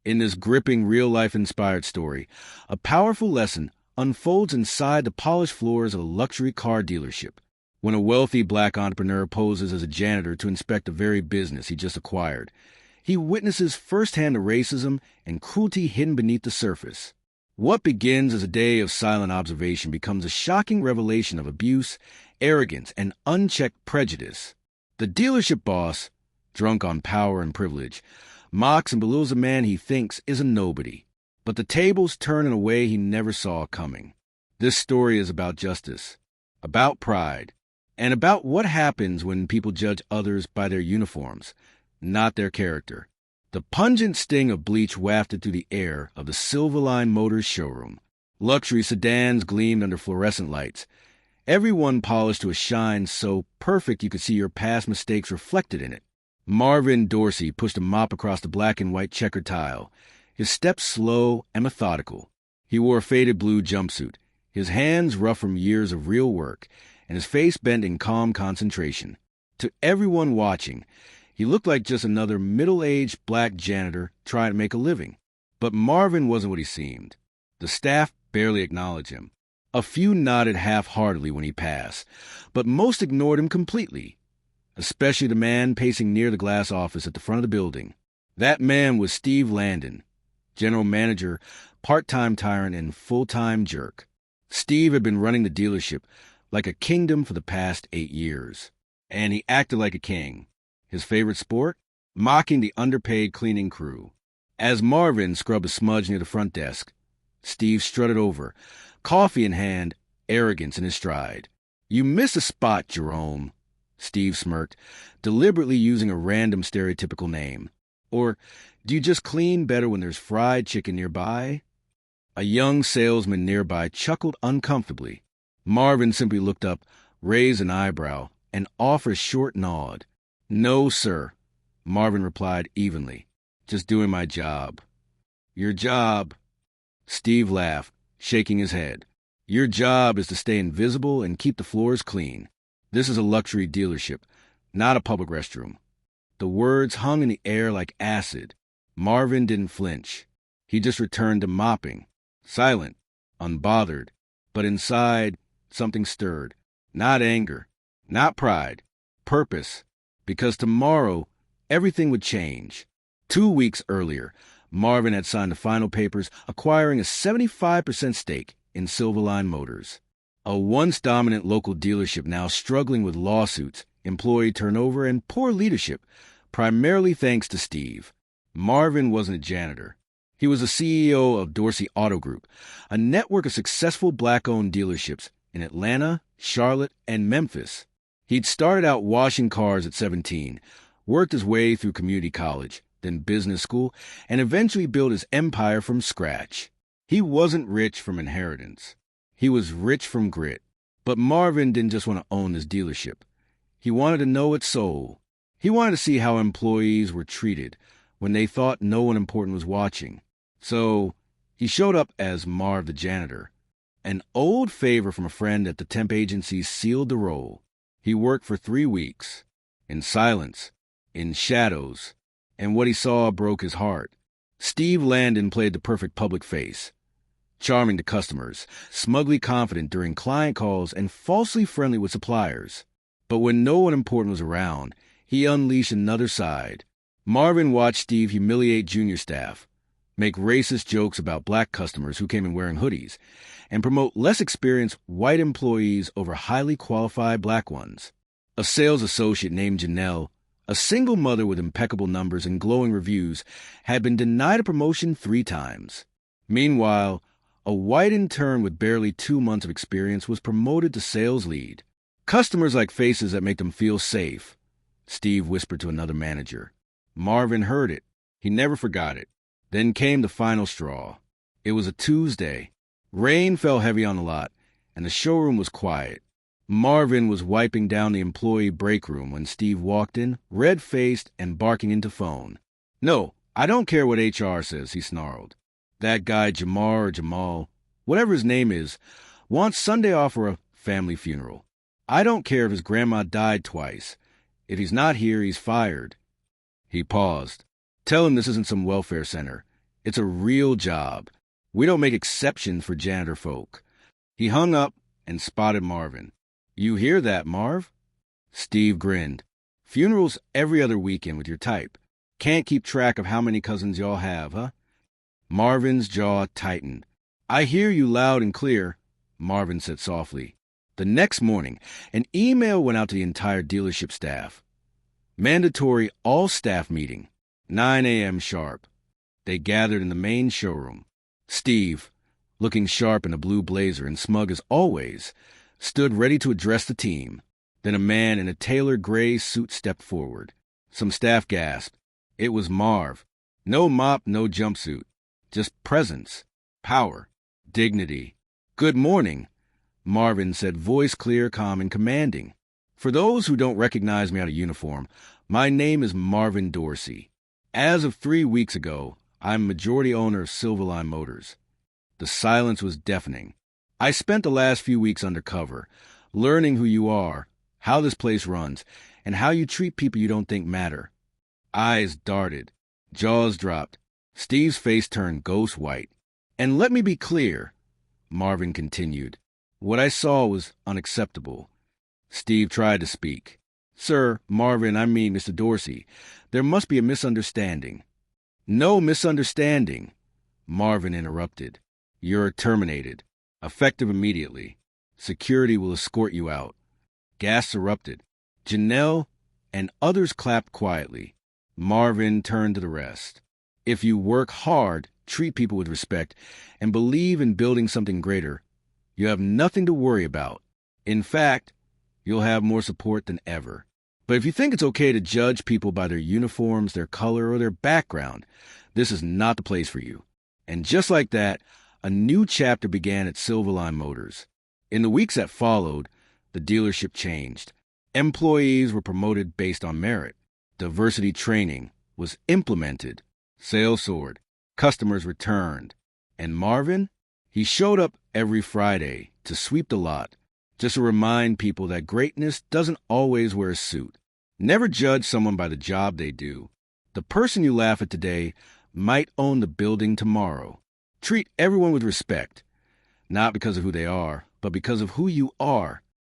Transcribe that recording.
In this gripping, real-life-inspired story, a powerful lesson unfolds inside the polished floors of a luxury car dealership. When a wealthy black entrepreneur poses as a janitor to inspect the very business he just acquired, he witnesses firsthand the racism and cruelty hidden beneath the surface. What begins as a day of silent observation becomes a shocking revelation of abuse, arrogance, and unchecked prejudice. The dealership boss, drunk on power and privilege, mocks and belittles a man he thinks is a nobody. But the tables turn in a way he never saw coming. This story is about justice, about pride, and about what happens when people judge others by their uniforms, not their character. The pungent sting of bleach wafted through the air of the Silverline Motors showroom. Luxury sedans gleamed under fluorescent lights, every one polished to a shine so perfect you could see your past mistakes reflected in it. Marvin Dorsey pushed a mop across the black and white checkered tile, his steps slow and methodical. He wore a faded blue jumpsuit, his hands rough from years of real work, and his face bent in calm concentration. To everyone watching, he looked like just another middle-aged black janitor trying to make a living. But Marvin wasn't what he seemed. The staff barely acknowledged him. A few nodded half-heartedly when he passed, but most ignored him completely, especially the man pacing near the glass office at the front of the building. That man was Steve Landon, general manager, part-time tyrant, and full-time jerk. Steve had been running the dealership like a kingdom for the past 8 years, and he acted like a king. His favorite sport? Mocking the underpaid cleaning crew. As Marvin scrubbed a smudge near the front desk, Steve strutted over, coffee in hand, arrogance in his stride. "You miss a spot, Jerome," Steve smirked, deliberately using a random stereotypical name. "Or do you just clean better when there's fried chicken nearby?" A young salesman nearby chuckled uncomfortably. Marvin simply looked up, raised an eyebrow, and offered a short nod. "No, sir," Marvin replied evenly. "Just doing my job." "Your job?" Steve laughed, shaking his head. "Your job is to stay invisible and keep the floors clean. This is a luxury dealership, not a public restroom." The words hung in the air like acid. Marvin didn't flinch. He just returned to mopping, silent, unbothered. But inside, something stirred. Not anger, not pride, purpose. Because tomorrow, everything would change. 2 weeks earlier, Marvin had signed the final papers acquiring a 75% stake in Silverline Motors. A once dominant local dealership now struggling with lawsuits, employee turnover, and poor leadership, primarily thanks to Steve. Marvin wasn't a janitor. He was the CEO of Dorsey Auto Group, a network of successful black-owned dealerships in Atlanta, Charlotte, and Memphis. He'd started out washing cars at 17, worked his way through community college, then business school, and eventually built his empire from scratch. He wasn't rich from inheritance. He was rich from grit. But Marvin didn't just want to own this dealership. He wanted to know its soul. He wanted to see how employees were treated when they thought no one important was watching. So he showed up as Marv the janitor. An old favor from a friend at the temp agency sealed the role. He worked for 3 weeks, in silence, in shadows, and what he saw broke his heart. Steve Landon played the perfect public face, charming to customers, smugly confident during client calls, and falsely friendly with suppliers. But when no one important was around, he unleashed another side. Marvin watched Steve humiliate junior staff, make racist jokes about black customers who came in wearing hoodies, and promote less experienced white employees over highly qualified black ones. A sales associate named Janelle, a single mother with impeccable numbers and glowing reviews, had been denied a promotion 3 times. Meanwhile, a white intern with barely 2 months of experience was promoted to sales lead. "Customers like faces that make them feel safe," Steve whispered to another manager. Marvin heard it. He never forgot it. Then came the final straw. It was a Tuesday. Rain fell heavy on the lot, and the showroom was quiet. Marvin was wiping down the employee break room when Steve walked in, red-faced and barking into phone. "No, I don't care what HR says," he snarled. "That guy Jamar or Jamal, whatever his name is, wants Sunday off for a family funeral. I don't care if his grandma died twice. If he's not here, he's fired." He paused. "Tell him this isn't some welfare center. It's a real job. We don't make exceptions for janitor folk. He hung up and spotted Marvin. You hear that, Marv? Steve grinned. Funerals every other weekend with your type. Can't keep track of how many cousins y'all have, huh? Marvin's jaw tightened. I hear you loud and clear, Marvin said softly. The next morning, an email went out to the entire dealership staff. Mandatory all-staff meeting, 9 a.m. sharp. They gathered in the main showroom. Steve, looking sharp in a blue blazer and smug as always, stood ready to address the team. Then a man in a tailored gray suit stepped forward. Some staff gasped. It was Marv. No mop, no jumpsuit. Just presence, power, dignity. Good morning, Marvin said, voice clear, calm, and commanding. For those who don't recognize me out of uniform, my name is Marvin Dorsey. As of 3 weeks ago, I'm majority owner of Silverline Motors. The silence was deafening. I spent the last few weeks undercover, learning who you are, how this place runs, and how you treat people you don't think matter. Eyes darted, jaws dropped. Steve's face turned ghost white. And let me be clear, Marvin continued. What I saw was unacceptable. Steve tried to speak. Sir, Marvin, I mean Mr. Dorsey, there must be a misunderstanding. No misunderstanding, Marvin interrupted. You're terminated. Effective immediately. Security will escort you out. Gasps erupted. Janelle and others clapped quietly. Marvin turned to the rest. If you work hard, treat people with respect, and believe in building something greater, you have nothing to worry about. In fact, you'll have more support than ever. But if you think it's okay to judge people by their uniforms, their color, or their background, this is not the place for you. And just like that, a new chapter began at Silverline Motors. In the weeks that followed, the dealership changed. Employees were promoted based on merit. Diversity training was implemented. Sales soared. Customers returned. And Marvin? He showed up every Friday to sweep the lot, just to remind people that greatness doesn't always wear a suit. Never judge someone by the job they do. The person you laugh at today might own the building tomorrow. Treat everyone with respect, not because of who they are, but because of who you are.